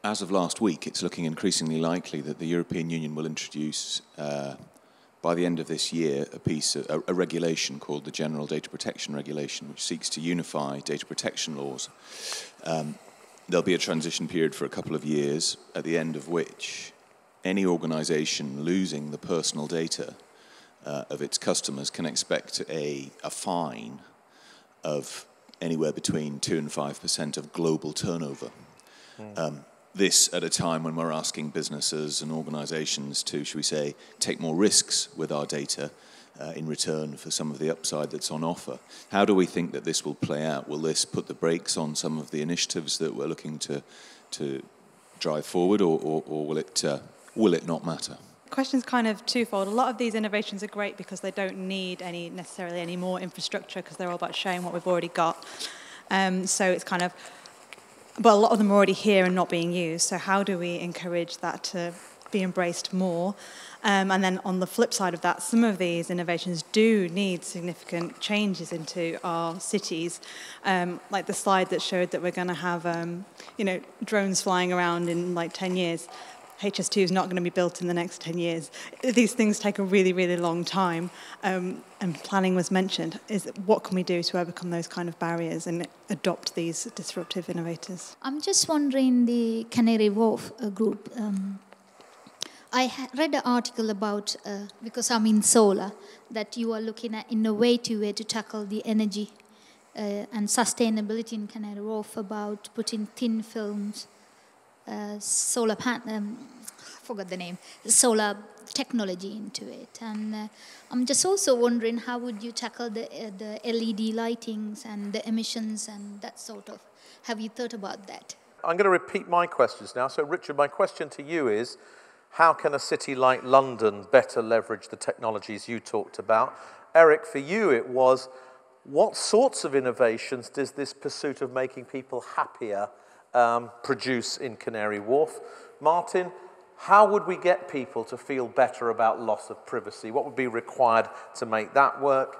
as of last week, it's looking increasingly likely that the European Union will introduce, by the end of this year, a regulation called the General Data Protection Regulation, which seeks to unify data protection laws. There'll be a transition period for a couple of years, at the end of which any organisation losing the personal data of its customers can expect a fine of anywhere between 2 and 5% of global turnover. This at a time when we're asking businesses and organisations to, shall we say, take more risks with our data in return for some of the upside that's on offer. How do we think that this will play out? Will this put the brakes on some of the initiatives that we're looking to drive forward, or will it not matter? The question's kind of twofold. A lot of these innovations are great because they don't need necessarily any more infrastructure, because they're all about sharing what we've already got. So it's kind of, but a lot of them are already here and not being used. So how do we encourage that to be embraced more? And then on the flip side of that, some of these innovations do need significant changes into our cities. Like the slide that showed that we're going to have, drones flying around in like 10 years. HS2 is not going to be built in the next 10 years. These things take a really, really long time. And planning was mentioned. What can we do to overcome those kind of barriers and adopt these disruptive innovators? I'm just wondering, the Canary Wharf group, I read an article about, because I'm in solar, that you are looking at innovative way to tackle the energy and sustainability in Canary Wharf, about putting thin films, solar technology into it. And I'm just also wondering, how would you tackle the LED lightings and the emissions and that sort of? Have you thought about that? I'm going to repeat my questions now. So, Richard, my question to you is, how can a city like London better leverage the technologies you talked about? Eric, for you it was, what sorts of innovations does this pursuit of making people happier produce in Canary Wharf? Martin, how would we get people to feel better about loss of privacy? What would be required to make that work?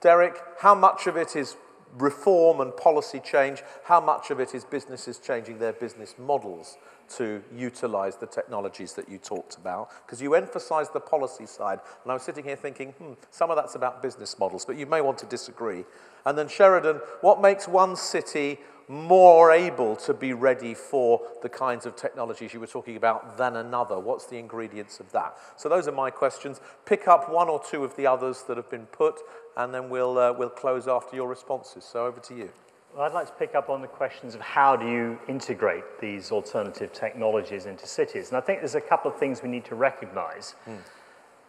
Derek, how much of it is reform and policy change? How much of it is businesses changing their business models to utilise the technologies that you talked about? Because you emphasised the policy side, and I was sitting here thinking, some of that's about business models, but you may want to disagree. And then Sheridan, what makes one city more able to be ready for the kinds of technologies you were talking about than another? What's the ingredients of that? So those are my questions. Pick up one or two of the others that have been put, and then we'll close after your responses. So over to you. Well, I'd like to pick up on the questions of how do you integrate these alternative technologies into cities. And I think there's a couple of things we need to recognise.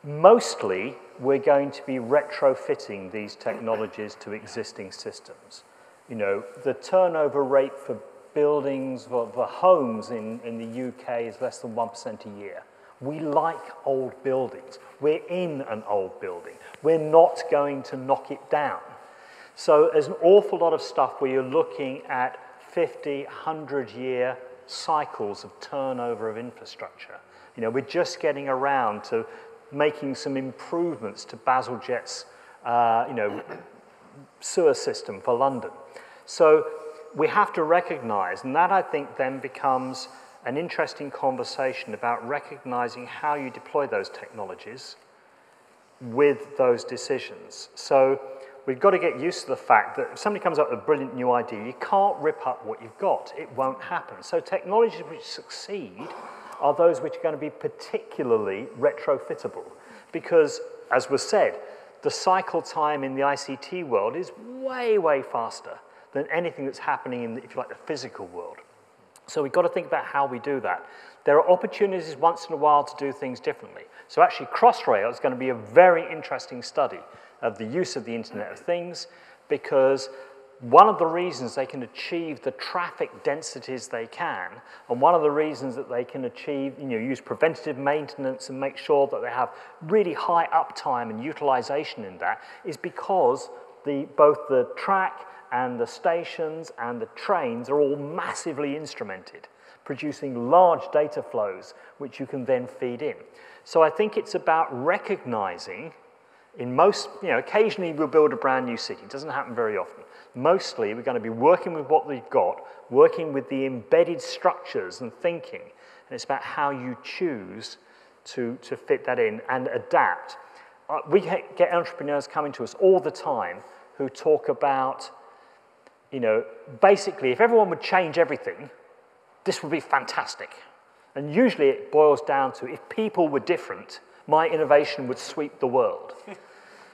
Mostly, we're going to be retrofitting these technologies to existing systems. You know, the turnover rate for buildings, for homes in the UK is less than 1% a year. We like old buildings. We're in an old building. We're not going to knock it down. So there's an awful lot of stuff where you're looking at 50, 100-year cycles of turnover of infrastructure. You know, we're just getting around to making some improvements to Bazalgette's, sewer system for London. So we have to recognise, and that I think then becomes an interesting conversation about recognising how you deploy those technologies with those decisions. So we've got to get used to the fact that if somebody comes up with a brilliant new idea, you can't rip up what you've got. It won't happen. So technologies which succeed are those which are going to be particularly retrofittable. Because, as was said, the cycle time in the ICT world is way, way faster than anything that's happening in, if you like, the physical world. So we've got to think about how we do that. There are opportunities once in a while to do things differently. So actually, Crossrail is going to be a very interesting study of the use of the Internet of Things, because one of the reasons they can achieve the traffic densities they can, and one of the reasons that they can achieve, use preventative maintenance and make sure that they have really high uptime and utilization in that, is because both the track and the stations and the trains are all massively instrumented, producing large data flows which you can then feed in. So I think it's about recognizing In most, occasionally we'll build a brand new city. It doesn't happen very often. Mostly we're going to be working with what we've got, working with the embedded structures and thinking. And it's about how you choose to fit that in and adapt. We get entrepreneurs coming to us all the time who talk about, basically, if everyone would change everything, this would be fantastic. And usually it boils down to, if people were different, my innovation would sweep the world.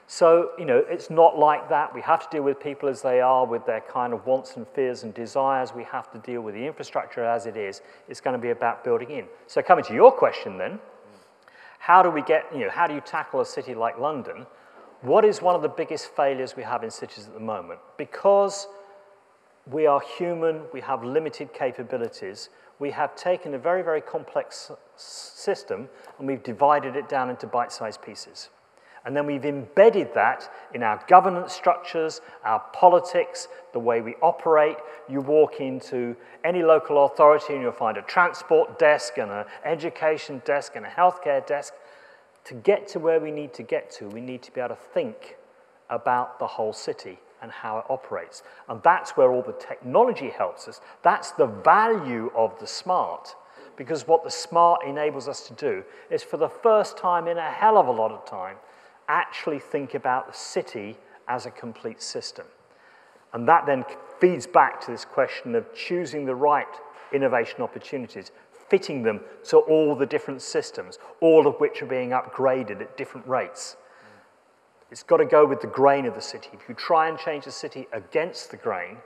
So, it's not like that. We have to deal with people as they are, with their kind of wants and fears and desires. We have to deal with the infrastructure as it is. It's going to be about building in. So coming to your question then, how do we get, how do you tackle a city like London? What is one of the biggest failures we have in cities at the moment? Because we are human, we have limited capabilities, we have taken a very, very complex system and we've divided it down into bite-sized pieces. And then we've embedded that in our governance structures, our politics, the way we operate. You walk into any local authority and you'll find a transport desk and an education desk and a healthcare desk. To get to where we need to get to, we need to be able to think about the whole city and how it operates. And that's where all the technology helps us. That's the value of the smart. Because what the smart enables us to do is, for the first time in a hell of a lot of time, actually think about the city as a complete system. And that then feeds back to this question of choosing the right innovation opportunities, fitting them to all the different systems, all of which are being upgraded at different rates. It's got to go with the grain of the city. If you try and change the city against the grain,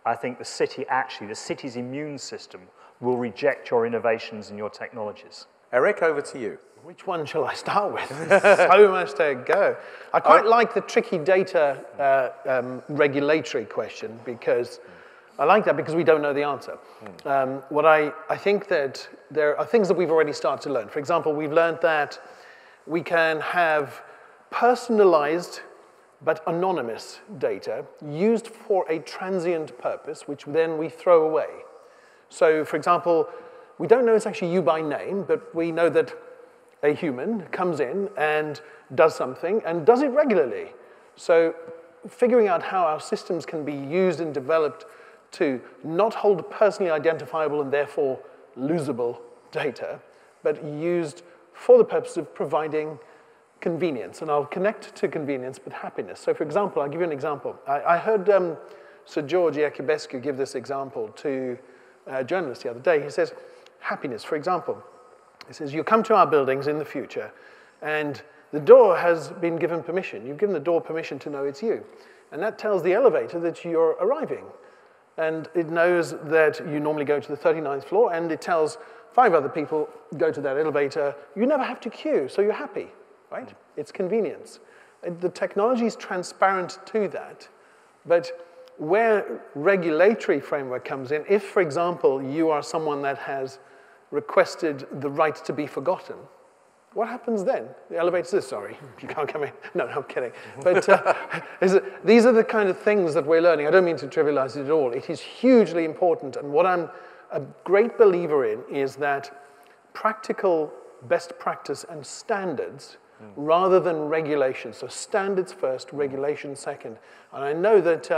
I think the city's immune system will reject your innovations and your technologies. Eric, over to you. Which one shall I start with? There's so much to go. I quite like the tricky data regulatory question, because I like that because we don't know the answer. I think that there are things that we've already started to learn. For example, we've learned that we can have personalized but anonymous data used for a transient purpose, which then we throw away. So, for example, we don't know it's actually you by name, but we know that a human comes in and does something and does it regularly. So figuring out how our systems can be used and developed to not hold personally identifiable and therefore losable data, but used for the purpose of providing convenience. And I'll connect to convenience with happiness. So for example, I'll give you an example. I heard Sir George Iachibescu give this example to a journalist the other day. He says, happiness, for example. He says, you come to our buildings in the future, and the door has been given permission. You've given the door permission to know it's you. And that tells the elevator that you're arriving. And it knows that you normally go to the 39th floor, and it tells 5 other people, go to that elevator. You never have to queue, so you're happy, right? It's convenience. The technology is transparent to that. But where regulatory framework comes in, if, for example, you are someone that has requested the right to be forgotten, what happens then? The elevator says, sorry, you can't come in. No, I'm kidding. But these are the kind of things that we're learning. I don't mean to trivialize it at all. It is hugely important. And what I'm a great believer in is that practical best practice and standards rather than regulation. So standards first, regulation second. And I know that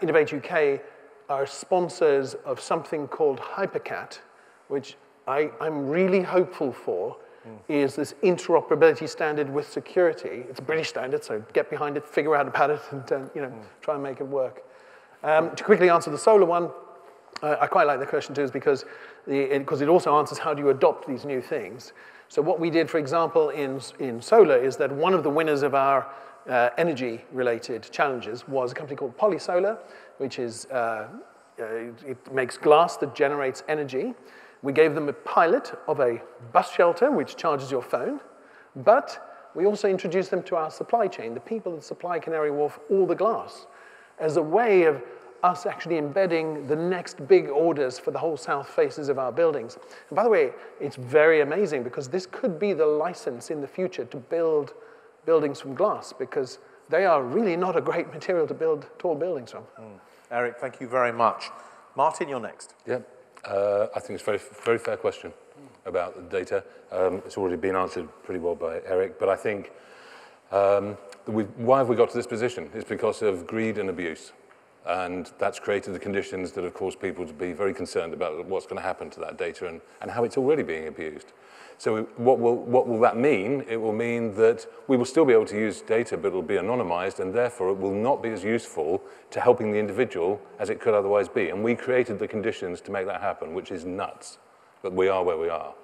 Innovate UK are sponsors of something called HyperCat, which I'm really hopeful for, is this interoperability standard with security. It's a British standard, so get behind it, figure out about it, and try and make it work. To quickly answer the solar one, I quite like the question too, is because it also answers how do you adopt these new things. So what we did, for example, in solar is that one of the winners of our energy-related challenges was a company called Polysolar, which is, it makes glass that generates energy. We gave them a pilot of a bus shelter, which charges your phone, but we also introduced them to our supply chain, the people that supply Canary Wharf all the glass, as a way of us actually embedding the next big orders for the whole south faces of our buildings. And by the way, it's very amazing because this could be the license in the future to build buildings from glass, because they are really not a great material to build tall buildings from. Eric, thank you very much. Martin, you're next. Yeah. I think it's a very, very fair question about the data. It's already been answered pretty well by Eric, but I think Why have we got to this position? It's because of greed and abuse. And that's created the conditions that have caused people to be very concerned about what's going to happen to that data and how it's already being abused. So what will that mean? It will mean that we will still be able to use data, but it will be anonymized, and therefore it will not be as useful to helping the individual as it could otherwise be. And we created the conditions to make that happen, which is nuts. But we are where we are.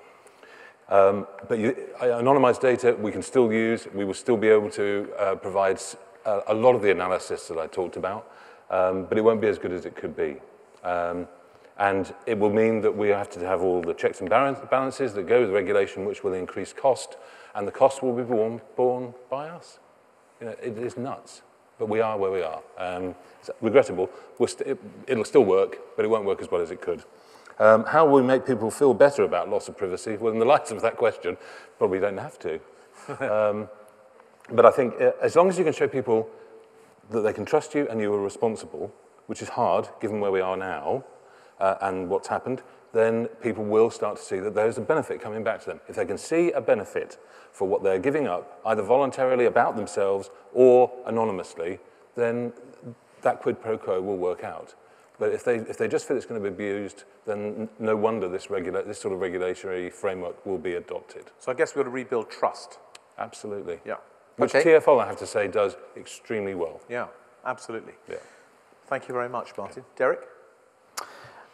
Anonymized data we can still use. We will still be able to provide a lot of the analysis that I talked about, but it won't be as good as it could be. And it will mean that we have to have all the checks and balances that go with regulation, which will increase cost, and the cost will be borne by us. You know, it is nuts, but we are where we are. It's regrettable. It'll still work, but it won't work as well as it could. How will we make people feel better about loss of privacy? Well, in the light of that question, probably don't have to. But I think as long as you can show people that they can trust you and you are responsible, which is hard given where we are now and what's happened, then people will start to see that there's a benefit coming back to them. If they can see a benefit for what they're giving up, either voluntarily about themselves or anonymously, then that quid pro quo will work out. But if they just feel it's going to be abused, then no wonder this sort of regulatory framework will be adopted. So I guess we've got to rebuild trust. Absolutely. Yeah. Which TfL, I have to say, does extremely well. Yeah, absolutely. Yeah. Thank you very much, Martin. Derek?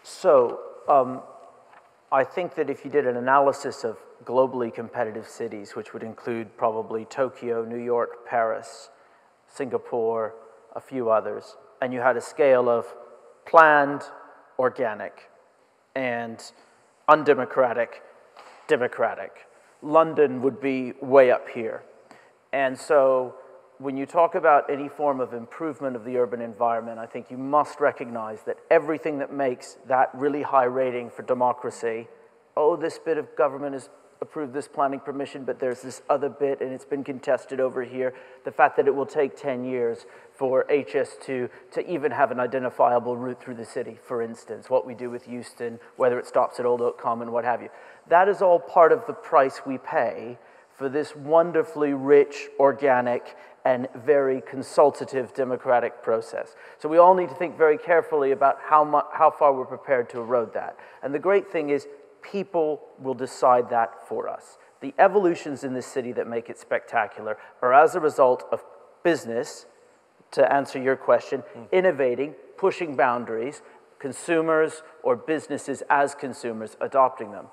So I think that if you did an analysis of globally competitive cities, which would include probably Tokyo, New York, Paris, Singapore, a few others, and you had a scale of planned, organic, and undemocratic, democratic, London would be way up here. And so when you talk about any form of improvement of the urban environment, I think you must recognize that everything that makes that really high rating for democracy, oh, this bit of government has approved this planning permission, but there's this other bit and it's been contested over here. The fact that it will take 10 years for HS2 to even have an identifiable route through the city, for instance, what we do with Euston, whether it stops at Old Oak Common, what have you. That is all part of the price we pay for this wonderfully rich, organic, and very consultative democratic process. So we all need to think very carefully about how far we're prepared to erode that. And the great thing is people will decide that for us. The evolutions in this city that make it spectacular are as a result of business, to answer your question, innovating, pushing boundaries, consumers or businesses as consumers adopting them.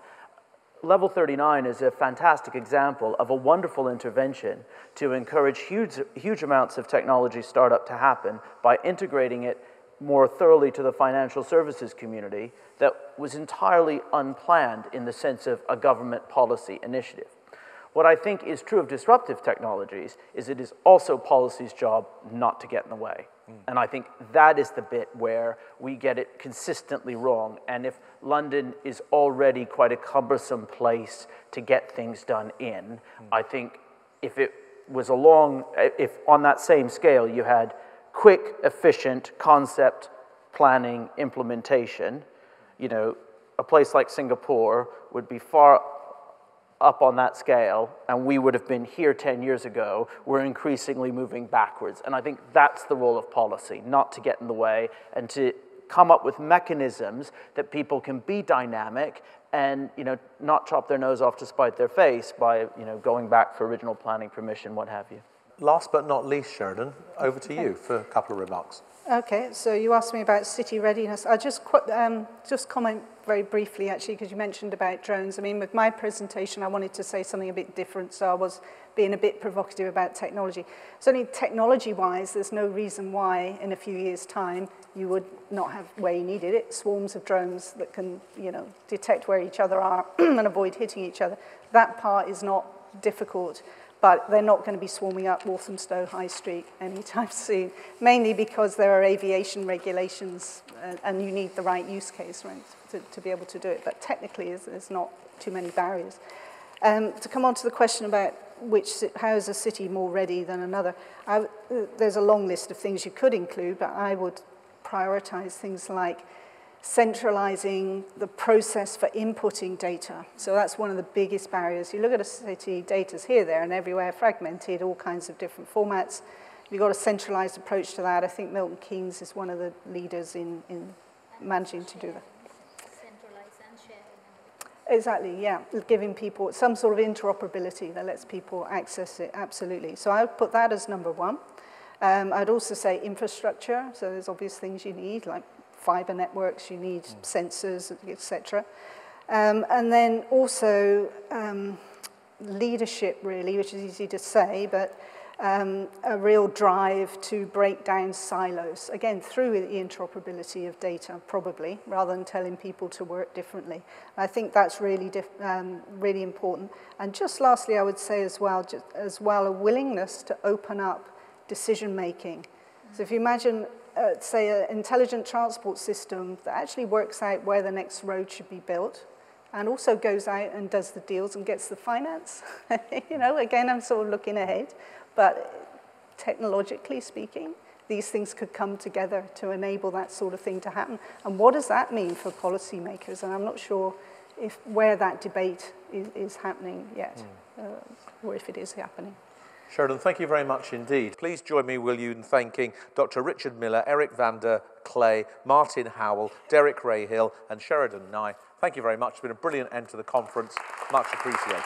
Level 39 is a fantastic example of a wonderful intervention to encourage huge amounts of technology startup to happen by integrating it more thoroughly to the financial services community that was entirely unplanned in the sense of a government policy initiative. What I think is true of disruptive technologies is it is also policy's job not to get in the way. And I think that is the bit where we get it consistently wrong. And if London is already quite a cumbersome place to get things done in, I think if it was if on that same scale you had quick, efficient concept planning implementation, you know, a place like Singapore would be far up on that scale, and we would have been here 10 years ago. We're increasingly moving backwards. And I think that's the role of policy, not to get in the way and to come up with mechanisms that people can be dynamic and, you know, not chop their nose off to spite their face by, you know, going back for original planning permission, what have you. Last but not least, Sheridan, over to you for a couple of remarks. Okay, so you asked me about city readiness. I'll just comment very briefly, actually, because you mentioned about drones. I mean, with my presentation, I wanted to say something a bit different, so I was being a bit provocative about technology. Certainly, technology-wise, there's no reason why, in a few years' time, you would not have where you needed it, swarms of drones that can, you know, detect where each other are and avoid hitting each other. That part is not difficult. But they're not going to be swarming up Walthamstow High Street anytime soon, mainly because there are aviation regulations and you need the right use case, right, to be able to do it. But technically, there's not too many barriers. To come on to the question about how is a city more ready than another, there's a long list of things you could include, but I would prioritize things like centralizing the process for inputting data. So that's one of the biggest barriers. You look at a city, data's here, there, and everywhere, fragmented, all kinds of different formats. You've got a centralized approach to that. I think Milton Keynes is one of the leaders in managing to do that. Centralize and share. Exactly, yeah. Giving people some sort of interoperability that lets people access it, absolutely. So I would put that as number one. I'd also say infrastructure. So there's obvious things you need, like fiber networks, you need sensors, etc. And then also leadership, really, which is easy to say, but a real drive to break down silos, again, through the interoperability of data, probably, rather than telling people to work differently. I think that's really, really important. And just lastly, I would say as well, a willingness to open up decision-making. So if you imagine, say, an intelligent transport system that actually works out where the next road should be built, and also goes out and does the deals and gets the finance. You know, again, I'm sort of looking ahead. But technologically speaking, these things could come together to enable that sort of thing to happen. And what does that mean for policymakers? And I'm not sure where that debate is happening yet, or if it is happening. Sheridan, thank you very much indeed. Please join me, will you, in thanking Dr. Richard Miller, Eric van der Clay, Martin Howell, Derek Rahill, and Sheridan Nye. Thank you very much. It's been a brilliant end to the conference. Much appreciated.